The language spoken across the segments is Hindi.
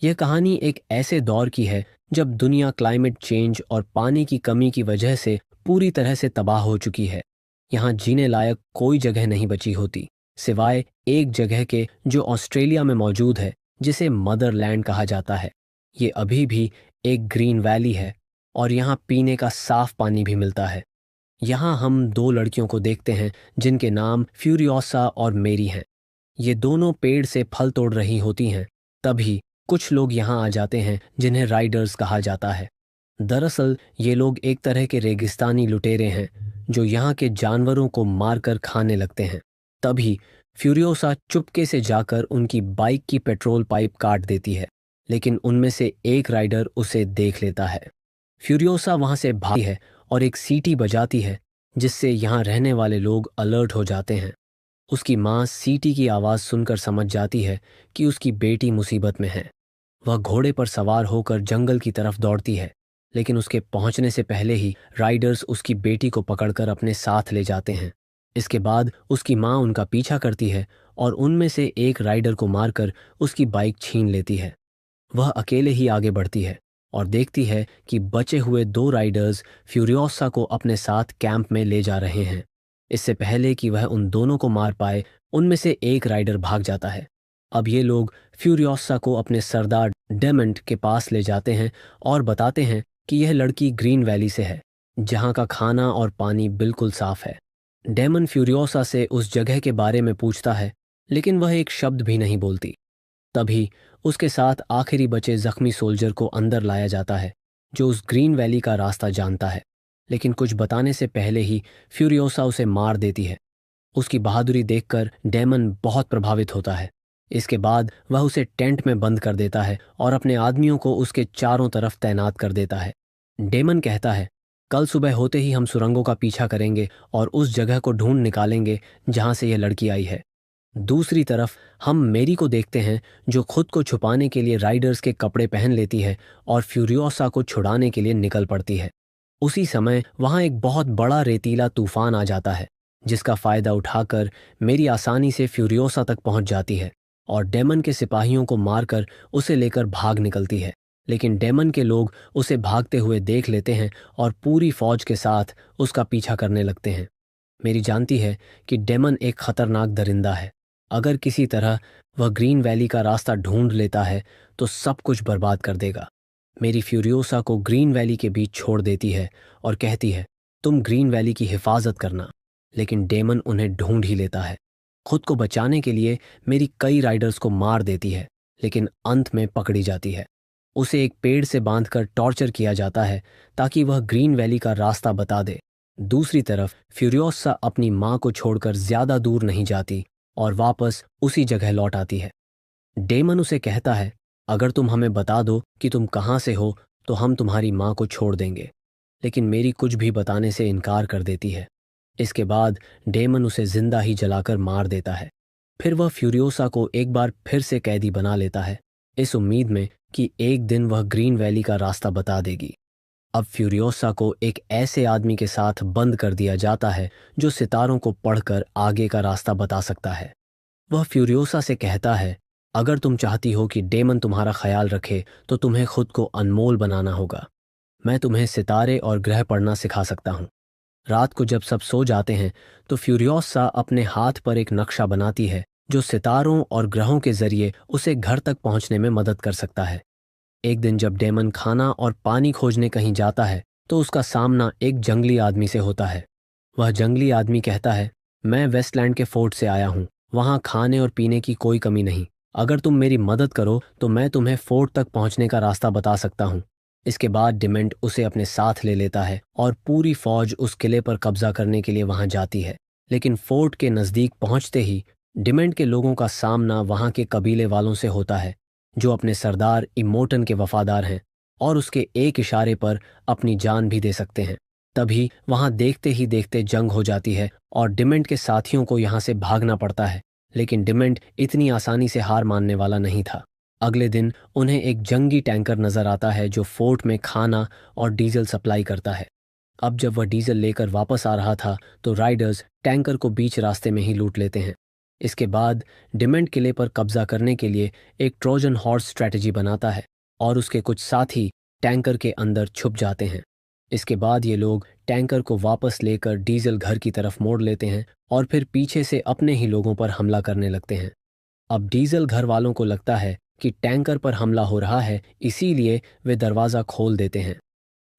यह कहानी एक ऐसे दौर की है जब दुनिया क्लाइमेट चेंज और पानी की कमी की वजह से पूरी तरह से तबाह हो चुकी है। यहाँ जीने लायक कोई जगह नहीं बची होती, सिवाय एक जगह के जो ऑस्ट्रेलिया में मौजूद है, जिसे मदरलैंड कहा जाता है। ये अभी भी एक ग्रीन वैली है और यहाँ पीने का साफ पानी भी मिलता है। यहाँ हम दो लड़कियों को देखते हैं जिनके नाम फ्यूरियोसा और मेरी हैं। ये दोनों पेड़ से फल तोड़ रही होती हैं। तभी कुछ लोग यहाँ आ जाते हैं जिन्हें राइडर्स कहा जाता है। दरअसल ये लोग एक तरह के रेगिस्तानी लुटेरे हैं जो यहाँ के जानवरों को मारकर खाने लगते हैं। तभी फ्यूरियोसा चुपके से जाकर उनकी बाइक की पेट्रोल पाइप काट देती है, लेकिन उनमें से एक राइडर उसे देख लेता है। फ्यूरियोसा वहाँ से भागती है और एक सीटी बजाती है, जिससे यहाँ रहने वाले लोग अलर्ट हो जाते हैं। उसकी माँ सीटी की आवाज़ सुनकर समझ जाती है कि उसकी बेटी मुसीबत में है। वह घोड़े पर सवार होकर जंगल की तरफ दौड़ती है, लेकिन उसके पहुंचने से पहले ही राइडर्स उसकी बेटी को पकड़कर अपने साथ ले जाते हैं। इसके बाद उसकी माँ उनका पीछा करती है और उनमें से एक राइडर को मारकर उसकी बाइक छीन लेती है। वह अकेले ही आगे बढ़ती है और देखती है कि बचे हुए दो राइडर्स फ्यूरियोसा को अपने साथ कैंप में ले जा रहे हैं। इससे पहले कि वह उन दोनों को मार पाए, उनमें से एक राइडर भाग जाता है। अब ये लोग फ्यूरियोसा को अपने सरदार डेमंड के पास ले जाते हैं और बताते हैं कि यह लड़की ग्रीन वैली से है, जहाँ का खाना और पानी बिल्कुल साफ है। डेमन फ्यूरियोसा से उस जगह के बारे में पूछता है, लेकिन वह एक शब्द भी नहीं बोलती। तभी उसके साथ आखिरी बचे जख्मी सोल्जर को अंदर लाया जाता है, जो उस ग्रीन वैली का रास्ता जानता है। लेकिन कुछ बताने से पहले ही फ्यूरियोसा उसे मार देती है। उसकी बहादुरी देखकर डेमन बहुत प्रभावित होता है। इसके बाद वह उसे टेंट में बंद कर देता है और अपने आदमियों को उसके चारों तरफ तैनात कर देता है। डेमन कहता है, कल सुबह होते ही हम सुरंगों का पीछा करेंगे और उस जगह को ढूंढ निकालेंगे जहां से यह लड़की आई है। दूसरी तरफ हम मेरी को देखते हैं, जो खुद को छुपाने के लिए राइडर्स के कपड़े पहन लेती है और फ्यूरियोसा को छुड़ाने के लिए निकल पड़ती है। उसी समय वहां एक बहुत बड़ा रेतीला तूफान आ जाता है, जिसका फायदा उठाकर मेरी आसानी से फ्यूरियोसा तक पहुंच जाती है और डेमन के सिपाहियों को मारकर उसे लेकर भाग निकलती है। लेकिन डेमन के लोग उसे भागते हुए देख लेते हैं और पूरी फौज के साथ उसका पीछा करने लगते हैं। मेरी जानती है कि डेमन एक खतरनाक दरिंदा है। अगर किसी तरह वह ग्रीन वैली का रास्ता ढूंढ लेता है तो सब कुछ बर्बाद कर देगा। मेरी फ्यूरियोसा को ग्रीन वैली के बीच छोड़ देती है और कहती है, तुम ग्रीन वैली की हिफाजत करना। लेकिन डेमन उन्हें ढूंढ ही लेता है। खुद को बचाने के लिए मेरी कई राइडर्स को मार देती है, लेकिन अंत में पकड़ी जाती है। उसे एक पेड़ से बांधकर टॉर्चर किया जाता है ताकि वह ग्रीन वैली का रास्ता बता दे। दूसरी तरफ फ्यूरियोसा अपनी माँ को छोड़कर ज्यादा दूर नहीं जाती और वापस उसी जगह लौट आती है। डेमन उसे कहता है, अगर तुम हमें बता दो कि तुम कहाँ से हो तो हम तुम्हारी माँ को छोड़ देंगे। लेकिन मेरी कुछ भी बताने से इनकार कर देती है। इसके बाद डेमन उसे जिंदा ही जलाकर मार देता है। फिर वह फ्यूरियोसा को एक बार फिर से कैदी बना लेता है, इस उम्मीद में कि एक दिन वह ग्रीन वैली का रास्ता बता देगी। अब फ्यूरियोसा को एक ऐसे आदमी के साथ बंद कर दिया जाता है जो सितारों को पढ़कर आगे का रास्ता बता सकता है। वह फ्यूरियोसा से कहता है, अगर तुम चाहती हो कि डेमन तुम्हारा ख्याल रखे तो तुम्हें खुद को अनमोल बनाना होगा। मैं तुम्हें सितारे और ग्रह पढ़ना सिखा सकता हूँ। रात को जब सब सो जाते हैं तो फ्यूरियोसा अपने हाथ पर एक नक्शा बनाती है जो सितारों और ग्रहों के जरिए उसे घर तक पहुंचने में मदद कर सकता है। एक दिन जब डेमन खाना और पानी खोजने कहीं जाता है तो उसका सामना एक जंगली आदमी से होता है। वह जंगली आदमी कहता है, मैं वेस्टलैंड के फोर्ट से आया हूँ। वहाँ खाने और पीने की कोई कमी नहीं। अगर तुम मेरी मदद करो तो मैं तुम्हें फोर्ट तक पहुँचने का रास्ता बता सकता हूँ। इसके बाद डिमेंट उसे अपने साथ ले लेता है और पूरी फौज उस किले पर कब्जा करने के लिए वहां जाती है। लेकिन फोर्ट के नज़दीक पहुंचते ही डिमेंट के लोगों का सामना वहां के कबीले वालों से होता है, जो अपने सरदार इमोटन के वफादार हैं और उसके एक इशारे पर अपनी जान भी दे सकते हैं। तभी वहां देखते ही देखते जंग हो जाती है और डिमेंट के साथियों को यहां से भागना पड़ता है। लेकिन डिमेंट इतनी आसानी से हार मानने वाला नहीं था। अगले दिन उन्हें एक जंगी टैंकर नजर आता है जो फोर्ट में खाना और डीजल सप्लाई करता है। अब जब वह डीजल लेकर वापस आ रहा था तो राइडर्स टैंकर को बीच रास्ते में ही लूट लेते हैं। इसके बाद डिमेंट किले पर कब्जा करने के लिए एक ट्रोजन हॉर्स स्ट्रैटेजी बनाता है और उसके कुछ साथी टैंकर के अंदर छुप जाते हैं। इसके बाद ये लोग टैंकर को वापस लेकर डीजल घर की तरफ मोड़ लेते हैं और फिर पीछे से अपने ही लोगों पर हमला करने लगते हैं। अब डीजल घर वालों को लगता है कि टैंकर पर हमला हो रहा है, इसीलिए वे दरवाज़ा खोल देते हैं।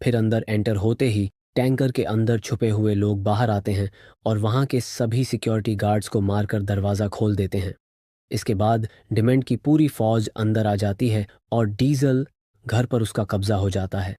फिर अंदर एंटर होते ही टैंकर के अंदर छुपे हुए लोग बाहर आते हैं और वहाँ के सभी सिक्योरिटी गार्ड्स को मारकर दरवाज़ा खोल देते हैं। इसके बाद डिमेंट की पूरी फौज अंदर आ जाती है और डीजल घर पर उसका कब्जा हो जाता है।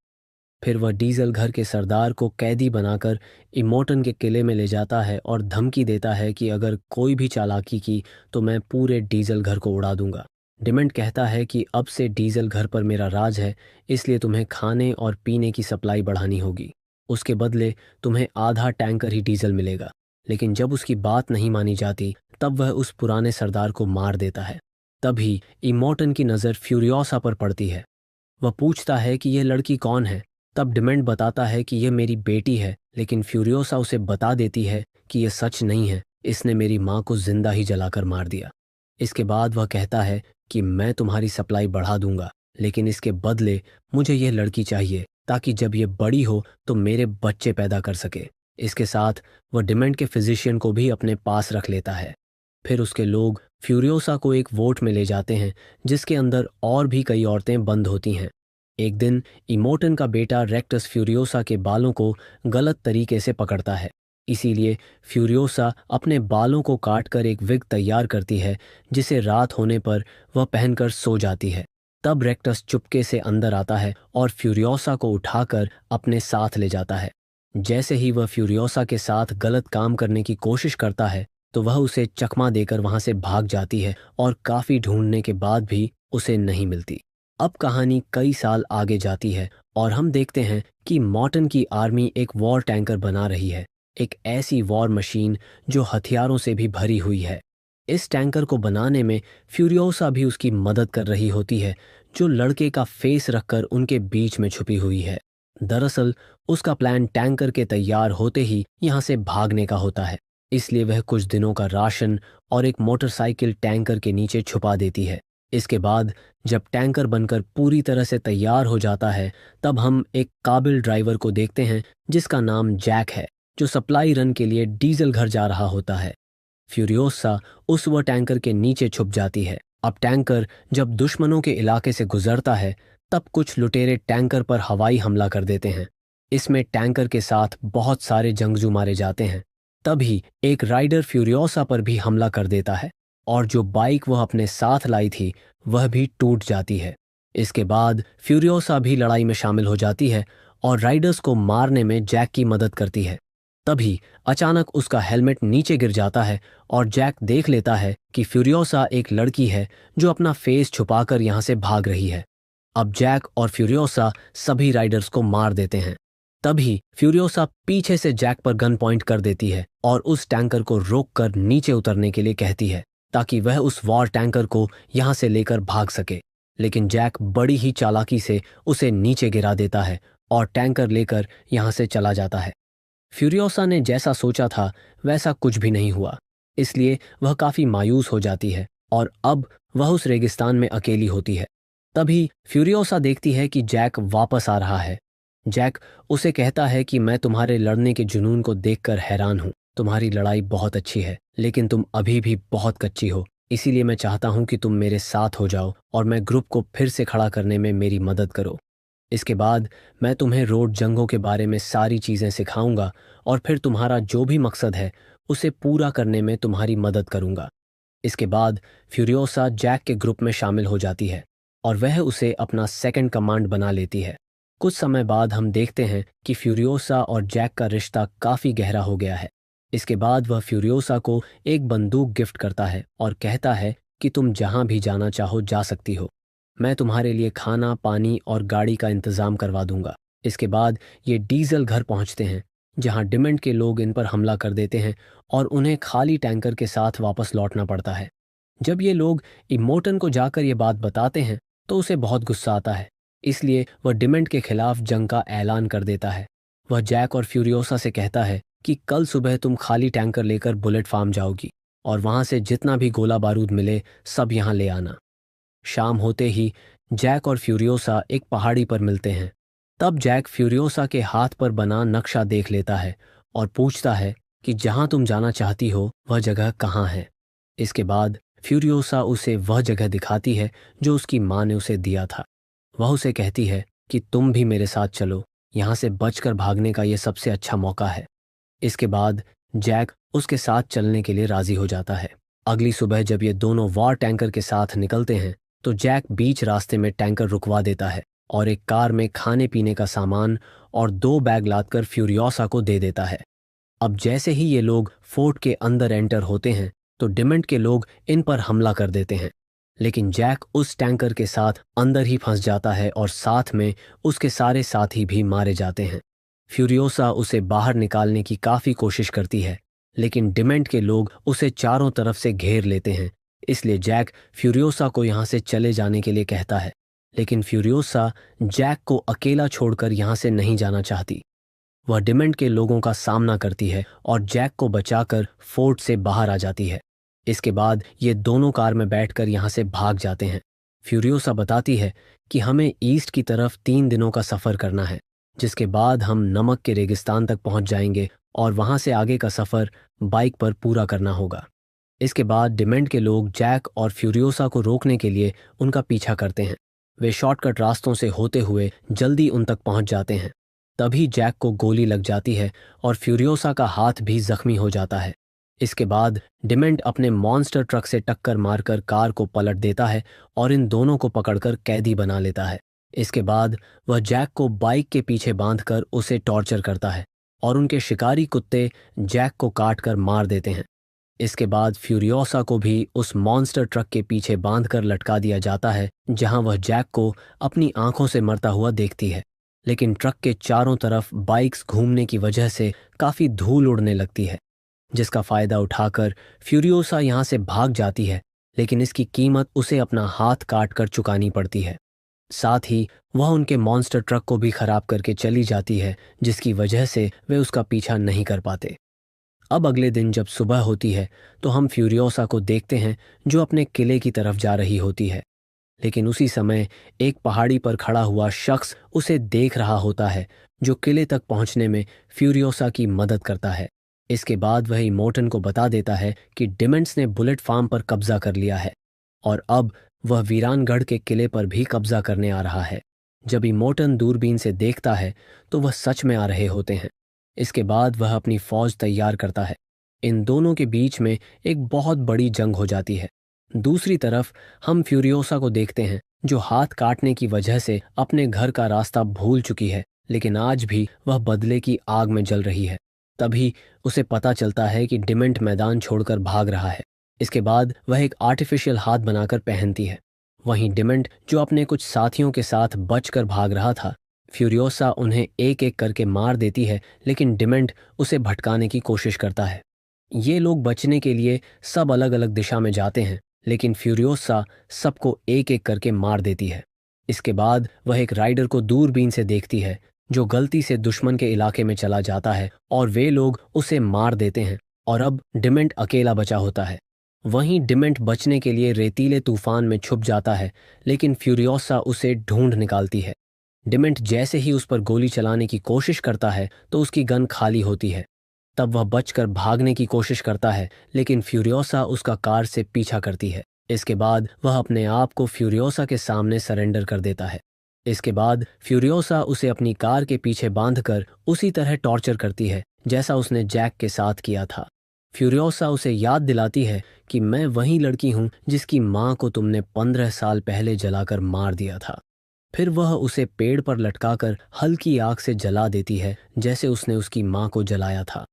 फिर वह डीजल घर के सरदार को कैदी बनाकर इमोटन के किले में ले जाता है और धमकी देता है कि अगर कोई भी चालाकी की तो मैं पूरे डीजल घर को उड़ा दूंगा। डिमेंट कहता है कि अब से डीजल घर पर मेरा राज है, इसलिए तुम्हें खाने और पीने की सप्लाई बढ़ानी होगी। उसके बदले तुम्हें आधा टैंकर ही डीजल मिलेगा। लेकिन जब उसकी बात नहीं मानी जाती तब वह उस पुराने सरदार को मार देता है। तभी इमोटन की नज़र फ्यूरियोसा पर पड़ती है। वह पूछता है कि यह लड़की कौन है। तब डिमेंट बताता है कि यह मेरी बेटी है, लेकिन फ्यूरियोसा उसे बता देती है कि यह सच नहीं है, इसने मेरी माँ को जिंदा ही जलाकर मार दिया। इसके बाद वह कहता है कि मैं तुम्हारी सप्लाई बढ़ा दूंगा, लेकिन इसके बदले मुझे यह लड़की चाहिए ताकि जब यह बड़ी हो तो मेरे बच्चे पैदा कर सके। इसके साथ वह डिमेंट के फिजिशियन को भी अपने पास रख लेता है। फिर उसके लोग फ्यूरियोसा को एक वोट में ले जाते हैं जिसके अंदर और भी कई औरतें बंद होती हैं। एक दिन इमोटन का बेटा रेक्टस फ्यूरियोसा के बालों को गलत तरीके से पकड़ता है, इसीलिए फ्यूरियोसा अपने बालों को काटकर एक विग तैयार करती है जिसे रात होने पर वह पहनकर सो जाती है। तब रेक्टस चुपके से अंदर आता है और फ्यूरियोसा को उठाकर अपने साथ ले जाता है। जैसे ही वह फ्यूरियोसा के साथ गलत काम करने की कोशिश करता है तो वह उसे चकमा देकर वहां से भाग जाती है और काफी ढूंढने के बाद भी उसे नहीं मिलती। अब कहानी कई साल आगे जाती है और हम देखते हैं कि मॉर्टन की आर्मी एक वॉर टैंकर बना रही है, एक ऐसी वॉर मशीन जो हथियारों से भी भरी हुई है। इस टैंकर को बनाने में फ्यूरियोसा भी उसकी मदद कर रही होती है, जो लड़के का फेस रखकर उनके बीच में छुपी हुई है। दरअसल उसका प्लान टैंकर के तैयार होते ही यहाँ से भागने का होता है, इसलिए वह कुछ दिनों का राशन और एक मोटरसाइकिल टैंकर के नीचे छुपा देती है। इसके बाद जब टैंकर बनकर पूरी तरह से तैयार हो जाता है तब हम एक काबिल ड्राइवर को देखते हैं जिसका नाम जैक है, जो सप्लाई रन के लिए डीजल घर जा रहा होता है। फ्यूरियोसा उस वह टैंकर के नीचे छुप जाती है। अब टैंकर जब दुश्मनों के इलाके से गुजरता है तब कुछ लुटेरे टैंकर पर हवाई हमला कर देते हैं। इसमें टैंकर के साथ बहुत सारे जंगजू मारे जाते हैं। तभी एक राइडर फ्यूरियोसा पर भी हमला कर देता है और जो बाइक वह अपने साथ लाई थी वह भी टूट जाती है। इसके बाद फ्यूरियोसा भी लड़ाई में शामिल हो जाती है और राइडर्स को मारने में जैक की मदद करती है। तभी अचानक उसका हेलमेट नीचे गिर जाता है और जैक देख लेता है कि फ्यूरियोसा एक लड़की है जो अपना फेस छुपाकर यहाँ से भाग रही है। अब जैक और फ्यूरियोसा सभी राइडर्स को मार देते हैं। तभी फ्यूरियोसा पीछे से जैक पर गन पॉइंट कर देती है और उस टैंकर को रोककर नीचे उतरने के लिए कहती है ताकि वह उस वॉर टैंकर को यहाँ से लेकर भाग सके। लेकिन जैक बड़ी ही चालाकी से उसे नीचे गिरा देता है और टैंकर लेकर यहाँ से चला जाता है। फ्यूरियोसा ने जैसा सोचा था वैसा कुछ भी नहीं हुआ, इसलिए वह काफी मायूस हो जाती है और अब वह उस रेगिस्तान में अकेली होती है। तभी फ्यूरियोसा देखती है कि जैक वापस आ रहा है। जैक उसे कहता है कि मैं तुम्हारे लड़ने के जुनून को देखकर हैरान हूँ। तुम्हारी लड़ाई बहुत अच्छी है, लेकिन तुम अभी भी बहुत कच्ची हो, इसीलिए मैं चाहता हूँ कि तुम मेरे साथ हो जाओ और मैं ग्रुप को फिर से खड़ा करने में मेरी मदद करो। इसके बाद मैं तुम्हें रोड जंगों के बारे में सारी चीज़ें सिखाऊंगा और फिर तुम्हारा जो भी मकसद है उसे पूरा करने में तुम्हारी मदद करूंगा। इसके बाद फ्यूरियोसा जैक के ग्रुप में शामिल हो जाती है और वह उसे अपना सेकंड कमांड बना लेती है। कुछ समय बाद हम देखते हैं कि फ्यूरियोसा और जैक का रिश्ता काफ़ी गहरा हो गया है। इसके बाद वह फ्यूरियोसा को एक बंदूक गिफ्ट करता है और कहता है कि तुम जहां भी जाना चाहो जा सकती हो, मैं तुम्हारे लिए खाना, पानी और गाड़ी का इंतज़ाम करवा दूंगा। इसके बाद ये डीजल घर पहुंचते हैं जहां डिमेंट के लोग इन पर हमला कर देते हैं और उन्हें खाली टैंकर के साथ वापस लौटना पड़ता है। जब ये लोग इमोटन को जाकर ये बात बताते हैं तो उसे बहुत गुस्सा आता है, इसलिए वह डिमेंट के खिलाफ जंग का ऐलान कर देता है। वह जैक और फ्यूरियोसा से कहता है कि कल सुबह तुम खाली टैंकर लेकर बुलेट फार्म जाओगी और वहां से जितना भी गोला बारूद मिले सब यहाँ ले आना। शाम होते ही जैक और फ्यूरियोसा एक पहाड़ी पर मिलते हैं। तब जैक फ्यूरियोसा के हाथ पर बना नक्शा देख लेता है और पूछता है कि जहां तुम जाना चाहती हो वह जगह कहाँ है। इसके बाद फ्यूरियोसा उसे वह जगह दिखाती है जो उसकी माँ ने उसे दिया था। वह उसे कहती है कि तुम भी मेरे साथ चलो, यहाँ से बचकर भागने का यह सबसे अच्छा मौका है। इसके बाद जैक उसके साथ चलने के लिए राजी हो जाता है। अगली सुबह जब ये दोनों वॉर टैंकर के साथ निकलते हैं तो जैक बीच रास्ते में टैंकर रुकवा देता है और एक कार में खाने पीने का सामान और 2 बैग लादकर फ्यूरियोसा को दे देता है। अब जैसे ही ये लोग फोर्ट के अंदर एंटर होते हैं तो डिमेंट के लोग इन पर हमला कर देते हैं, लेकिन जैक उस टैंकर के साथ अंदर ही फंस जाता है और साथ में उसके सारे साथी भी मारे जाते हैं। फ्यूरियोसा उसे बाहर निकालने की काफ़ी कोशिश करती है, लेकिन डिमेंट के लोग उसे चारों तरफ से घेर लेते हैं। इसलिए जैक फ्यूरियोसा को यहाँ से चले जाने के लिए कहता है, लेकिन फ्यूरियोसा जैक को अकेला छोड़कर यहाँ से नहीं जाना चाहती। वह डिमेंट के लोगों का सामना करती है और जैक को बचाकर फोर्ट से बाहर आ जाती है। इसके बाद ये दोनों कार में बैठकर यहाँ से भाग जाते हैं। फ्यूरियोसा बताती है कि हमें ईस्ट की तरफ 3 दिनों का सफ़र करना है, जिसके बाद हम नमक के रेगिस्तान तक पहुँच जाएंगे और वहाँ से आगे का सफ़र बाइक पर पूरा करना होगा। इसके बाद डिमेंट के लोग जैक और फ्यूरियोसा को रोकने के लिए उनका पीछा करते हैं। वे शॉर्टकट रास्तों से होते हुए जल्दी उन तक पहुँच जाते हैं। तभी जैक को गोली लग जाती है और फ्यूरियोसा का हाथ भी जख्मी हो जाता है। इसके बाद डिमेंट अपने मॉन्स्टर ट्रक से टक्कर मारकर कार को पलट देता है और इन दोनों को पकड़कर कैदी बना लेता है। इसके बाद वह जैक को बाइक के पीछे बांधकर उसे टॉर्चर करता है और उनके शिकारी कुत्ते जैक को काटकर मार देते हैं। इसके बाद फ्यूरियोसा को भी उस मॉन्स्टर ट्रक के पीछे बांधकर लटका दिया जाता है, जहां वह जैक को अपनी आंखों से मरता हुआ देखती है। लेकिन ट्रक के चारों तरफ बाइक्स घूमने की वजह से काफ़ी धूल उड़ने लगती है, जिसका फ़ायदा उठाकर फ्यूरियोसा यहाँ से भाग जाती है, लेकिन इसकी कीमत उसे अपना हाथ काट कर चुकानी पड़ती है। साथ ही वह उनके मॉन्स्टर ट्रक को भी खराब करके चली जाती है, जिसकी वजह से वे उसका पीछा नहीं कर पाते। अब अगले दिन जब सुबह होती है तो हम फ्यूरियोसा को देखते हैं जो अपने किले की तरफ जा रही होती है, लेकिन उसी समय एक पहाड़ी पर खड़ा हुआ शख्स उसे देख रहा होता है, जो किले तक पहुंचने में फ्यूरियोसा की मदद करता है। इसके बाद वह इमोटन को बता देता है कि डिमेंट्स ने बुलेट फार्म पर कब्जा कर लिया है और अब वह वीरानगढ़ के किले पर भी कब्जा करने आ रहा है। जब इमोटन दूरबीन से देखता है तो वह सच में आ रहे होते हैं। इसके बाद वह अपनी फौज तैयार करता है। इन दोनों के बीच में एक बहुत बड़ी जंग हो जाती है। दूसरी तरफ हम फ्यूरियोसा को देखते हैं जो हाथ काटने की वजह से अपने घर का रास्ता भूल चुकी है, लेकिन आज भी वह बदले की आग में जल रही है। तभी उसे पता चलता है कि डिमेंट मैदान छोड़कर भाग रहा है। इसके बाद वह एक आर्टिफिशियल हाथ बनाकर पहनती है। वहीं डिमेंट जो अपने कुछ साथियों के साथ बचकर भाग रहा था, फ्यूरियोसा उन्हें एक एक करके मार देती है, लेकिन डिमेंट उसे भटकाने की कोशिश करता है। ये लोग बचने के लिए सब अलग अलग दिशा में जाते हैं, लेकिन फ्यूरियोसा सबको एक एक करके मार देती है। इसके बाद वह एक राइडर को दूरबीन से देखती है जो गलती से दुश्मन के इलाके में चला जाता है और वे लोग उसे मार देते हैं और अब डिमेंट अकेला बचा होता है। वहीं डिमेंट बचने के लिए रेतीले तूफान में छुप जाता है, लेकिन फ्यूरियोसा उसे ढूंढ निकालती है। डिमेंट जैसे ही उस पर गोली चलाने की कोशिश करता है तो उसकी गन खाली होती है। तब वह बचकर भागने की कोशिश करता है, लेकिन फ्यूरियोसा उसका कार से पीछा करती है। इसके बाद वह अपने आप को फ्यूरियोसा के सामने सरेंडर कर देता है। इसके बाद फ्यूरियोसा उसे अपनी कार के पीछे बांधकर उसी तरह टॉर्चर करती है जैसा उसने जैक के साथ किया था। फ्यूरियोसा उसे याद दिलाती है कि मैं वही लड़की हूं जिसकी मां को तुमने 15 साल पहले जलाकर मार दिया था। फिर वह उसे पेड़ पर लटकाकर हल्की आग से जला देती है, जैसे उसने उसकी मां को जलाया था।